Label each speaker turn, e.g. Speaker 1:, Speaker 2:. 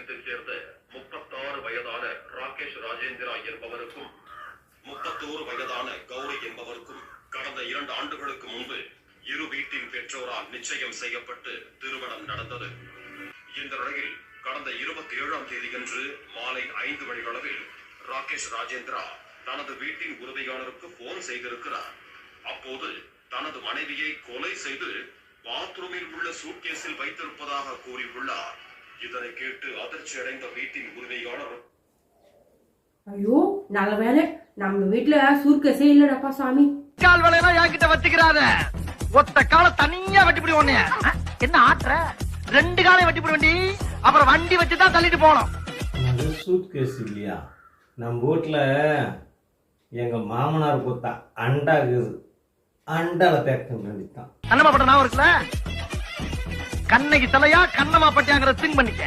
Speaker 1: பாளையத்தைச் சேர்ந்த 36 வயதான ராகேஷ் ராஜேந்திரா என்பவருக்கும் 31 வயதான கௌரி என்பவருக்கும் கடந்த 2 ஆண்டுகளுக்கு முன்பு இரு வீட்டின் பெற்றோரால் நிச்சயம் செய்யப்பட்டு திருமணம் நடந்தது. இந்த நிலையில் கடந்த 27ஆம் தேதியன்று மாலை 5 மணியளவில் ராகேஷ் ராஜேந்திரா தனது வீட்டின் உரிமையாளருக்கு போன் செய்திருக்கிறார். அப்போது தனது மனைவியை கொலை செய்து பாத்ரூமில் உள்ள சூட்கேஸில் வைத்திருப்பதாக கூறியுள்ளார். இதனை கேட்டு அதிர்ச்சி அடைந்த வீட்டின் உரிமையாளர்,
Speaker 2: ஐயோ நல்ல வேலை நம்ம வீட்டுல சூட்கேஸே இல்லடப்பா சாமி.
Speaker 3: கால் வேலையெல்லாம் என்கிட்ட வச்சுக்கிறாத. ஒத்த கால தனியா வெட்டிப்பிடி ஒண்ணு என்ன ஆற்ற 2 காலையும் வெட்டிப்பிடி வண்டி அப்புறம் வண்டி வச்சுதான் தள்ளிட்டு போனோம்.
Speaker 4: சூட்கேஸ் இல்லையா? நம்ம வீட்டுல எங்க மாமனார் கொடுத்தா அண்டா இருக்குது. அண்டால பேக் பண்ணிட்டான்.
Speaker 3: கண்ணமா பட்ட நான் இருக்குல்ல, கண்ணகி தலையா கண்ணமா பட்டியாங்கிற திங்க் பண்ணிக்க.